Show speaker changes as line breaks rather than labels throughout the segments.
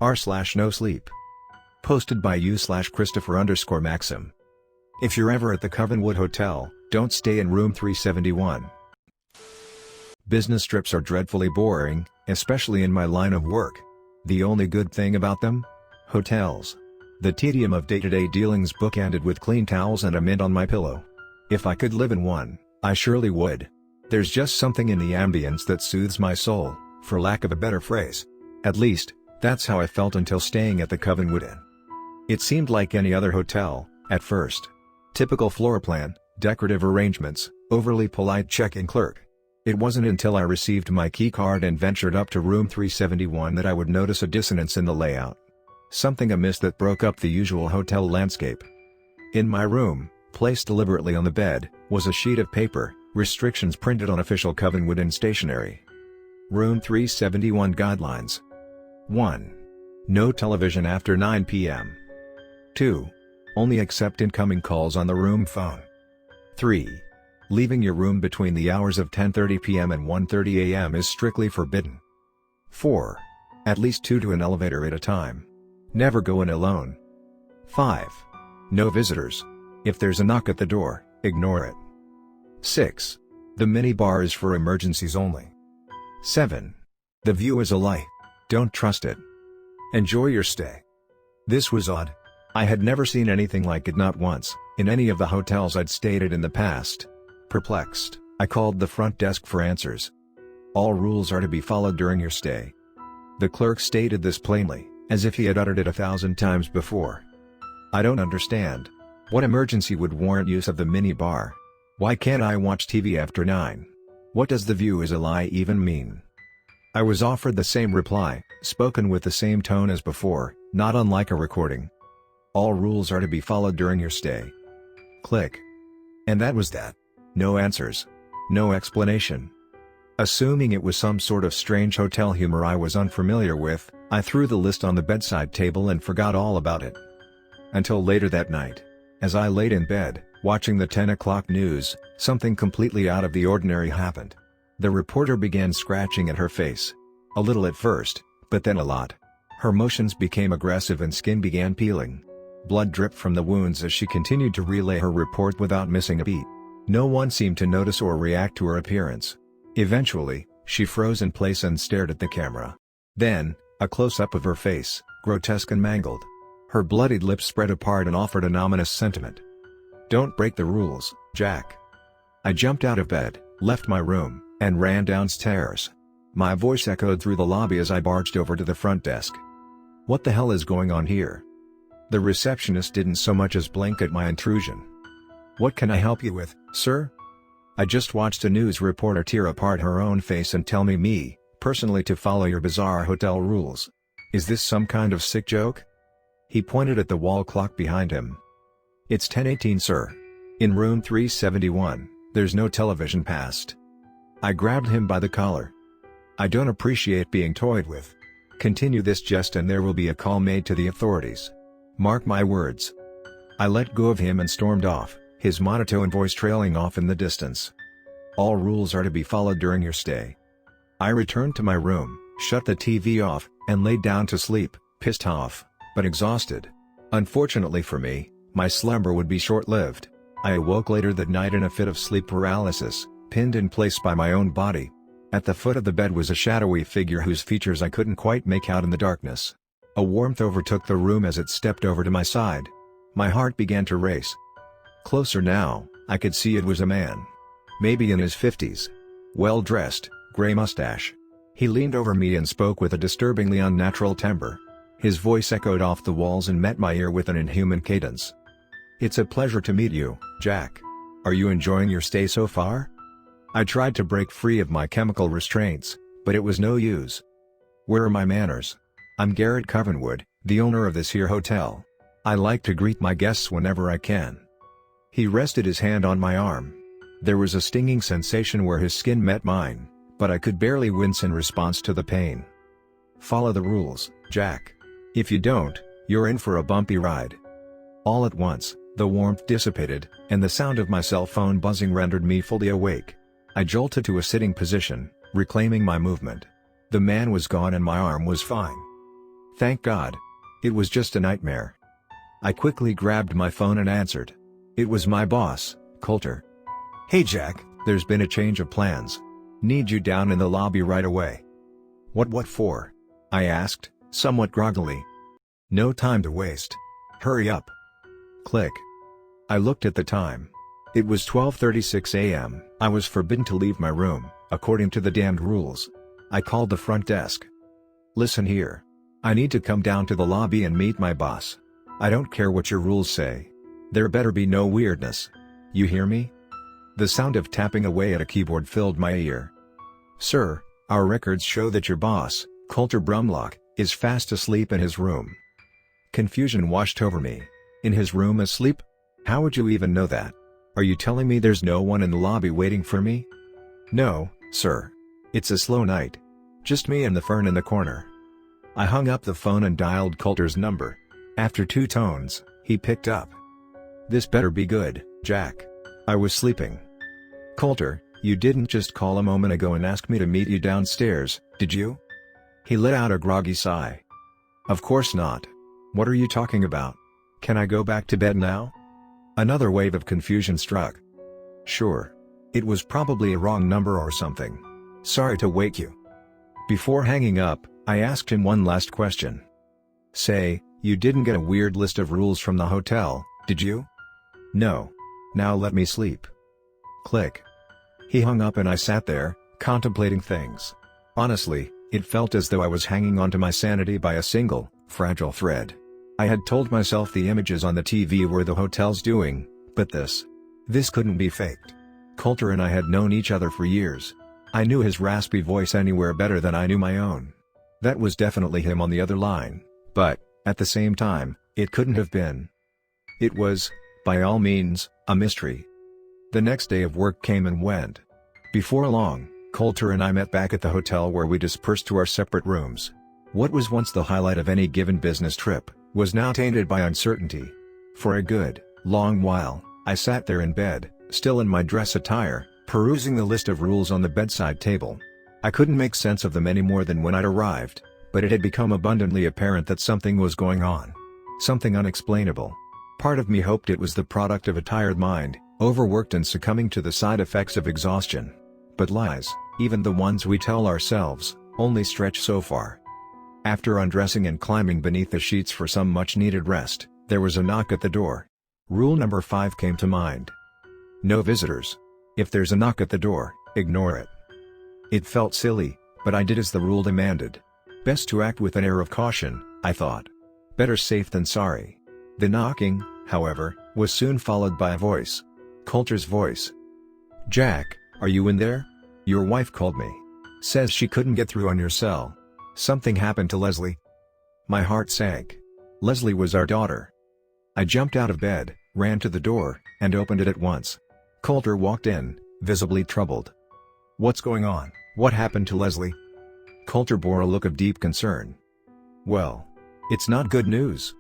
r/Nosleep. Posted by u/Christopher_Maxim. If you're ever at the Covenwood Hotel, don't stay in room 371. Business trips are dreadfully boring, especially in my line of work. The only good thing about them? Hotels. The tedium of day-to-day dealings bookended with clean towels and a mint on my pillow. If I could live in one, I surely would. There's just something in the ambience that soothes my soul, for lack of a better phrase. At least, that's how I felt until staying at the Covenwood Inn. It seemed like any other hotel, at first. Typical floor plan, decorative arrangements, overly polite check-in clerk. It wasn't until I received my key card and ventured up to room 371 that I would notice a dissonance in the layout. Something amiss that broke up the usual hotel landscape. In my room, placed deliberately on the bed, was a sheet of paper, restrictions printed on official Covenwood Inn stationery. Room 371 Guidelines. 1. No television after 9 p.m. 2. Only accept incoming calls on the room phone. 3. Leaving your room between the hours of 10:30 p.m. and 1:30 a.m. is strictly forbidden. 4. At least 2 to an elevator at a time. Never go in alone. 5. No visitors. If there's a knock at the door, ignore it. 6. The minibar is for emergencies only. 7. The view is a lie. Don't trust it. Enjoy your stay. This was odd. I had never seen anything like it, not once, in any of the hotels I'd stayed at in the past. Perplexed, I called the front desk for answers. All rules are to be followed during your stay. The clerk stated this plainly, as if he had uttered it 1,000 times before. I don't understand. What emergency would warrant use of the mini-bar? Why can't I watch TV after 9? What does the view is a lie even mean? I was offered the same reply, spoken with the same tone as before, not unlike a recording. All rules are to be followed during your stay. Click. And that was that. No answers. No explanation. Assuming it was some sort of strange hotel humor I was unfamiliar with, I threw the list on the bedside table and forgot all about it. Until later that night. As I laid in bed, watching the 10 o'clock news, something completely out of the ordinary happened. The reporter began scratching at her face. A little at first, but then a lot. Her motions became aggressive and skin began peeling. Blood dripped from the wounds as she continued to relay her report without missing a beat. No one seemed to notice or react to her appearance. Eventually, she froze in place and stared at the camera. Then, a close-up of her face, grotesque and mangled. Her bloodied lips spread apart and offered an ominous sentiment. Don't break the rules, Jack. I jumped out of bed, left my room, and ran downstairs. My voice echoed through the lobby as I barged over to the front desk. What the hell is going on here? The receptionist didn't so much as blink at my intrusion. What can I help you with, sir? I just watched a news reporter tear apart her own face and tell me, personally, to follow your bizarre hotel rules. Is this some kind of sick joke? He pointed at the wall clock behind him. It's 10:18, sir. In room 371, there's no television past. I grabbed him by the collar. I don't appreciate being toyed with. Continue this jest and there will be a call made to the authorities. Mark my words. I let go of him and stormed off, his monotone voice trailing off in the distance. All rules are to be followed during your stay. I returned to my room, shut the TV off, and laid down to sleep, pissed off, but exhausted. Unfortunately for me, my slumber would be short-lived. I awoke later that night in a fit of sleep paralysis, pinned in place by my own body. At the foot of the bed was a shadowy figure whose features I couldn't quite make out in the darkness. A warmth overtook the room as it stepped over to my side. My heart began to race. Closer now, I could see it was a man. Maybe in his 50s. Well-dressed, gray mustache. He leaned over me and spoke with a disturbingly unnatural timbre. His voice echoed off the walls and met my ear with an inhuman cadence. It's a pleasure to meet you, Jack. Are you enjoying your stay so far? I tried to break free of my chemical restraints, but it was no use. Where are my manners? I'm Garrett Covenwood, the owner of this here hotel. I like to greet my guests whenever I can. He rested his hand on my arm. There was a stinging sensation where his skin met mine, but I could barely wince in response to the pain. Follow the rules, Jack. If you don't, you're in for a bumpy ride. All at once, the warmth dissipated, and the sound of my cell phone buzzing rendered me fully awake. I jolted to a sitting position, reclaiming my movement. The man was gone and my arm was fine. Thank God. It was just a nightmare. I quickly grabbed my phone and answered. It was my boss, Coulter. Hey Jack, there's been a change of plans. Need you down in the lobby right away. What for? I asked, somewhat groggily. No time to waste. Hurry up. Click. I looked at the time. It was 12:36 a.m. I was forbidden to leave my room, according to the damned rules. I called the front desk. Listen here. I need to come down to the lobby and meet my boss. I don't care what your rules say. There better be no weirdness. You hear me? The sound of tapping away at a keyboard filled my ear. Sir, our records show that your boss, Coulter Brumlock, is fast asleep in his room. Confusion washed over me. In his room asleep? How would you even know that? Are you telling me there's no one in the lobby waiting for me? No, sir. It's a slow night. Just me and the fern in the corner. I hung up the phone and dialed Coulter's number. After 2 tones, he picked up. This better be good, Jack. I was sleeping. Coulter, you didn't just call a moment ago and ask me to meet you downstairs, did you? He let out a groggy sigh. Of course not. What are you talking about? Can I go back to bed now? Another wave of confusion struck. Sure. It was probably a wrong number or something. Sorry to wake you. Before hanging up, I asked him one last question. Say, you didn't get a weird list of rules from the hotel, did you? No. Now let me sleep. Click. He hung up and I sat there, contemplating things. Honestly, it felt as though I was hanging onto my sanity by a single, fragile thread. I had told myself the images on the TV were the hotel's doing, but this couldn't be faked. Coulter and I had known each other for years. I knew his raspy voice anywhere better than I knew my own. That was definitely him on the other line, but, at the same time, it couldn't have been. It was, by all means, a mystery. The next day of work came and went. Before long, Coulter and I met back at the hotel where we dispersed to our separate rooms. What was once the highlight of any given business trip, was now tainted by uncertainty. For a good, long while, I sat there in bed, still in my dress attire, perusing the list of rules on the bedside table. I couldn't make sense of them any more than when I'd arrived, but it had become abundantly apparent that something was going on. Something unexplainable. Part of me hoped it was the product of a tired mind, overworked and succumbing to the side effects of exhaustion. But lies, even the ones we tell ourselves, only stretch so far. After undressing and climbing beneath the sheets for some much-needed rest, there was a knock at the door. Rule number 5 came to mind. No visitors. If there's a knock at the door, ignore it. It felt silly, but I did as the rule demanded. Best to act with an air of caution, I thought. Better safe than sorry. The knocking, however, was soon followed by a voice. Coulter's voice. Jack, are you in there? Your wife called me. Says she couldn't get through on your cell. Something happened to Leslie. My heart sank. Leslie was our daughter. I jumped out of bed, ran to the door, and opened it at once. Coulter walked in, visibly troubled. What's going on? What happened to Leslie? Coulter bore a look of deep concern. Well, it's not good news.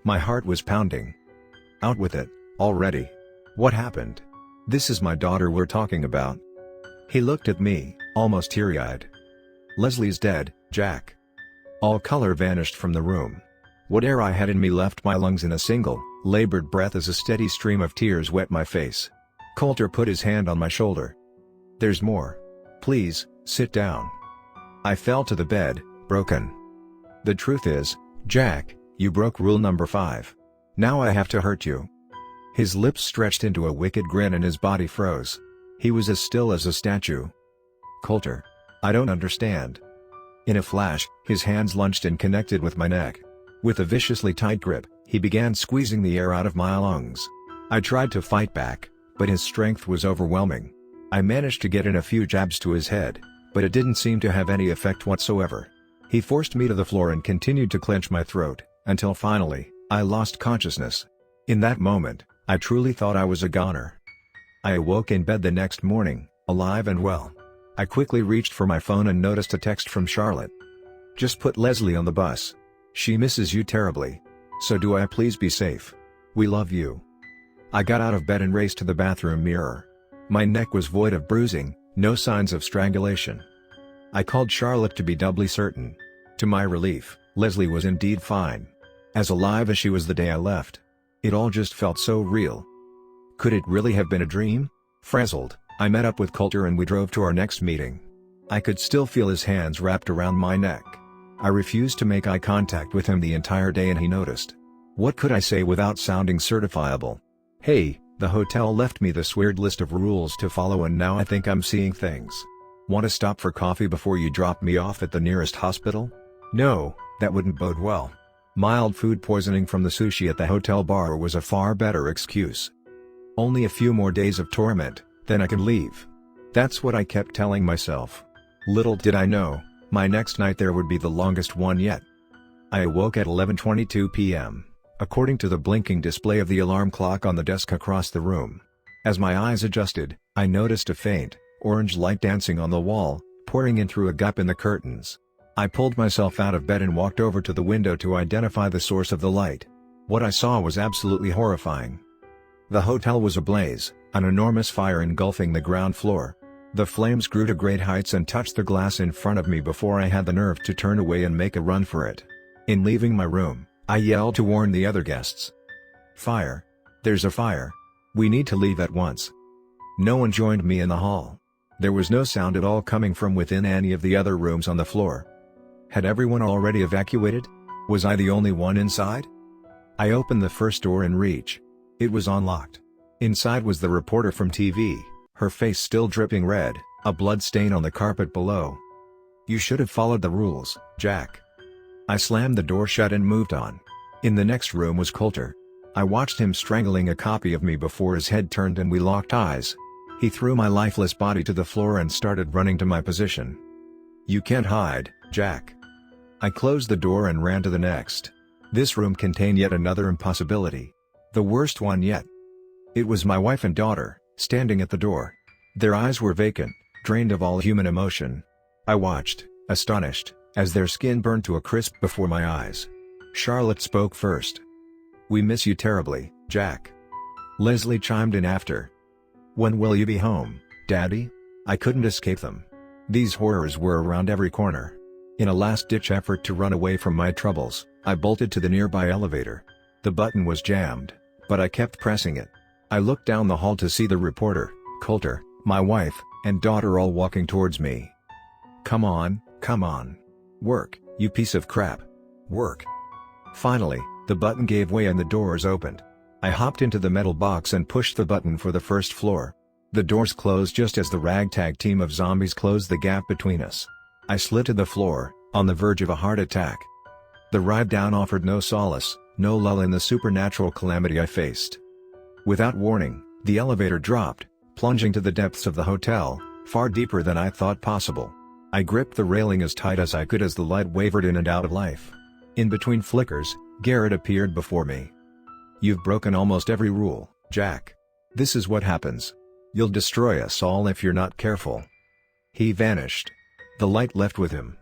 My heart was pounding. Out with it, already. What happened? This is my daughter we're talking about. He looked at me, almost teary-eyed. Leslie's dead, Jack. All color vanished from the room. What air I had in me left my lungs in a single, labored breath as a steady stream of tears wet my face. Coulter put his hand on my shoulder. There's more. Please, sit down. I fell to the bed, broken. The truth is, Jack, you broke rule number 5. Now I have to hurt you. His lips stretched into a wicked grin and his body froze. He was as still as a statue. Coulter. I don't understand. In a flash, his hands lunged and connected with my neck. With a viciously tight grip, he began squeezing the air out of my lungs. I tried to fight back, but his strength was overwhelming. I managed to get in a few jabs to his head, but it didn't seem to have any effect whatsoever. He forced me to the floor and continued to clench my throat, until finally, I lost consciousness. In that moment, I truly thought I was a goner. I awoke in bed the next morning, alive and well. I quickly reached for my phone and noticed a text from Charlotte. Just put Leslie on the bus. She misses you terribly. So do I, please be safe. We love you. I got out of bed and raced to the bathroom mirror. My neck was void of bruising, no signs of strangulation. I called Charlotte to be doubly certain. To my relief, Leslie was indeed fine. As alive as she was the day I left. It all just felt so real. Could it really have been a dream? Frazzled, I met up with Coulter and we drove to our next meeting. I could still feel his hands wrapped around my neck. I refused to make eye contact with him the entire day and he noticed. What could I say without sounding certifiable? Hey, the hotel left me this weird list of rules to follow and now I think I'm seeing things. Want to stop for coffee before you drop me off at the nearest hospital? No, that wouldn't bode well. Mild food poisoning from the sushi at the hotel bar was a far better excuse. Only a few more days of torment, then I can leave. That's what I kept telling myself. Little did I know, my next night there would be the longest one yet. I awoke at 11:22 p.m., according to the blinking display of the alarm clock on the desk across the room. As my eyes adjusted, I noticed a faint, orange light dancing on the wall, pouring in through a gap in the curtains. I pulled myself out of bed and walked over to the window to identify the source of the light. What I saw was absolutely horrifying. The hotel was ablaze, an enormous fire engulfing the ground floor. The flames grew to great heights and touched the glass in front of me before I had the nerve to turn away and make a run for it. In leaving my room, I yelled to warn the other guests. Fire! There's a fire! We need to leave at once. No one joined me in the hall. There was no sound at all coming from within any of the other rooms on the floor. Had everyone already evacuated? Was I the only one inside? I opened the first door in reach. It was unlocked. Inside was the reporter from TV, her face still dripping red, a blood stain on the carpet below. You should have followed the rules, Jack. I slammed the door shut and moved on. In the next room was Coulter. I watched him strangling a copy of me before his head turned and we locked eyes. He threw my lifeless body to the floor and started running to my position. You can't hide, Jack. I closed the door and ran to the next. This room contained yet another impossibility. The worst one yet. It was my wife and daughter, standing at the door. Their eyes were vacant, drained of all human emotion. I watched, astonished, as their skin burned to a crisp before my eyes. Charlotte spoke first. We miss you terribly, Jack. Leslie chimed in after. When will you be home, Daddy? I couldn't escape them. These horrors were around every corner. In a last-ditch effort to run away from my troubles, I bolted to the nearby elevator. The button was jammed, but I kept pressing it. I looked down the hall to see the reporter, Coulter, my wife, and daughter all walking towards me. Come on, come on. Work, you piece of crap. Work. Finally, the button gave way and the doors opened. I hopped into the metal box and pushed the button for the first floor. The doors closed just as the ragtag team of zombies closed the gap between us. I slid to the floor, on the verge of a heart attack. The ride down offered no solace, no lull in the supernatural calamity I faced. Without warning, the elevator dropped, plunging to the depths of the hotel, far deeper than I thought possible. I gripped the railing as tight as I could as the light wavered in and out of life. In between flickers, Garrett appeared before me. You've broken almost every rule, Jack. This is what happens. You'll destroy us all if you're not careful. He vanished. The light left with him.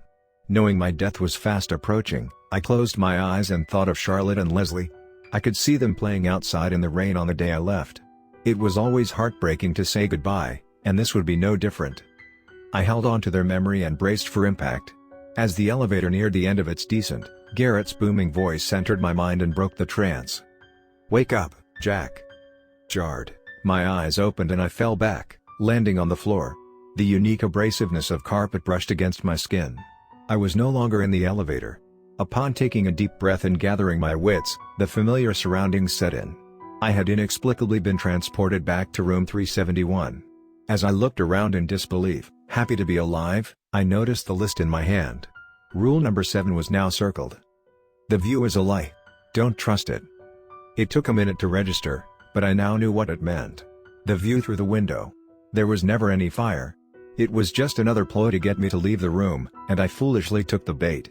Knowing my death was fast approaching, I closed my eyes and thought of Charlotte and Leslie. I could see them playing outside in the rain on the day I left. It was always heartbreaking to say goodbye, and this would be no different. I held on to their memory and braced for impact. As the elevator neared the end of its descent, Garrett's booming voice entered my mind and broke the trance. Wake up, Jack. Jarred, my eyes opened and I fell back, landing on the floor. The unique abrasiveness of carpet brushed against my skin. I was no longer in the elevator. Upon taking a deep breath and gathering my wits, the familiar surroundings set in. I had inexplicably been transported back to room 371. As I looked around in disbelief, happy to be alive, I noticed the list in my hand. Rule number 7 was now circled. The view is a lie. Don't trust it. It took a minute to register, but I now knew what it meant. The view through the window. There was never any fire. It was just another ploy to get me to leave the room, and I foolishly took the bait.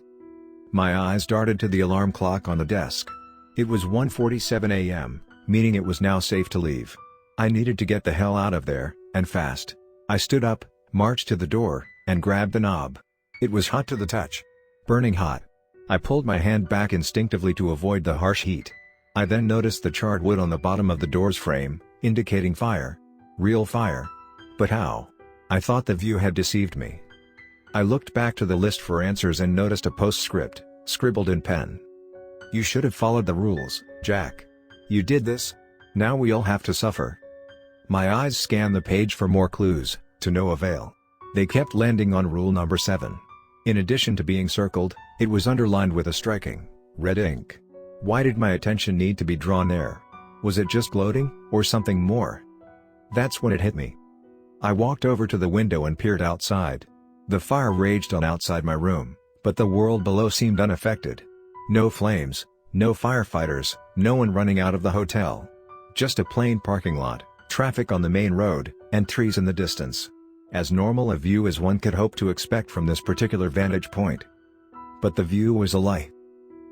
My eyes darted to the alarm clock on the desk. It was 1:47 a.m., meaning it was now safe to leave. I needed to get the hell out of there, and fast. I stood up, marched to the door, and grabbed the knob. It was hot to the touch. Burning hot. I pulled my hand back instinctively to avoid the harsh heat. I then noticed the charred wood on the bottom of the door's frame, indicating fire. Real fire. But how? I thought the view had deceived me. I looked back to the list for answers and noticed a postscript. scribbled in pen. "You should have followed the rules, Jack. You did this. Now we all have to suffer." My eyes scanned the page for more clues, to no avail. They kept landing on rule number 7. In addition to being circled, it was underlined with a striking, red ink. Why did my attention need to be drawn there? Was it just gloating, or something more? That's when it hit me. I walked over to the window and peered outside. The fire raged on outside my room, but the world below seemed unaffected. No flames, no firefighters, no one running out of the hotel. Just a plain parking lot, traffic on the main road, and trees in the distance. As normal a view as one could hope to expect from this particular vantage point. But the view was a lie.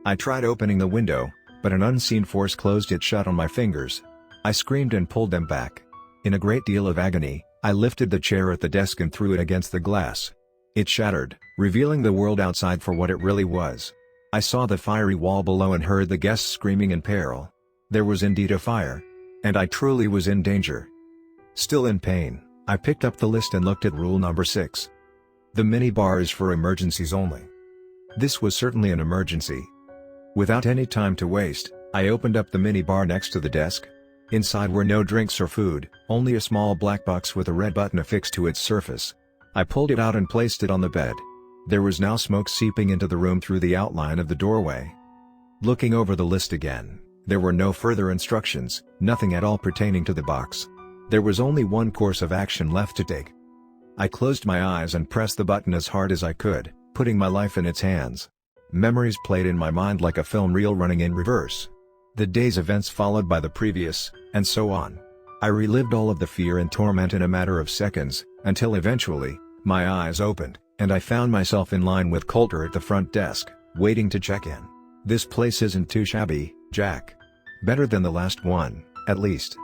I tried opening the window, but an unseen force closed it shut on my fingers. I screamed and pulled them back. In a great deal of agony, I lifted the chair at the desk and threw it against the glass. It shattered, revealing the world outside for what it really was. I saw the fiery wall below and heard the guests screaming in peril. There was indeed a fire. And I truly was in danger. Still in pain, I picked up the list and looked at rule number 6. The minibar is for emergencies only. This was certainly an emergency. Without any time to waste, I opened up the minibar next to the desk. Inside were no drinks or food, only a small black box with a red button affixed to its surface. I pulled it out and placed it on the bed. There was now smoke seeping into the room through the outline of the doorway. Looking over the list again, there were no further instructions, nothing at all pertaining to the box. There was only one course of action left to take. I closed my eyes and pressed the button as hard as I could, putting my life in its hands. Memories played in my mind like a film reel running in reverse. The day's events followed by the previous, and so on. I relived all of the fear and torment in a matter of seconds, until eventually, my eyes opened, and I found myself in line with Coulter at the front desk, waiting to check in. "This place isn't too shabby, Jack. Better than the last one, at least."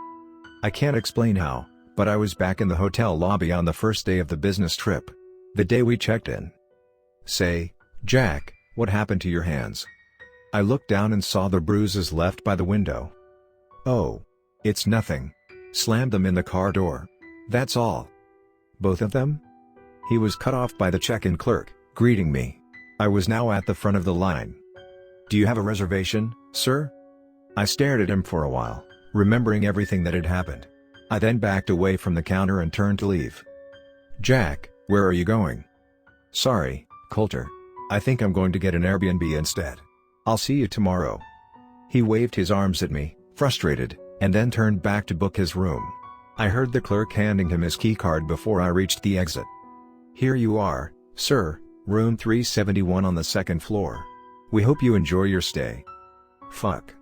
I can't explain how, but I was back in the hotel lobby on the first day of the business trip. The day we checked in. "Say, Jack, what happened to your hands?" I looked down and saw the bruises left by the window. "Oh. It's nothing. Slammed them in the car door. That's all." "Both of them?" He was cut off by the check-in clerk, greeting me. I was now at the front of the line. "Do you have a reservation, sir?" I stared at him for a while, remembering everything that had happened. I then backed away from the counter and turned to leave. "Jack, where are you going?" "Sorry, Coulter. I think I'm going to get an Airbnb instead. I'll see you tomorrow." He waved his arms at me, frustrated, and then turned back to book his room. I heard the clerk handing him his keycard before I reached the exit. "Here you are, sir, room 371 on the second floor. We hope you enjoy your stay." Fuck.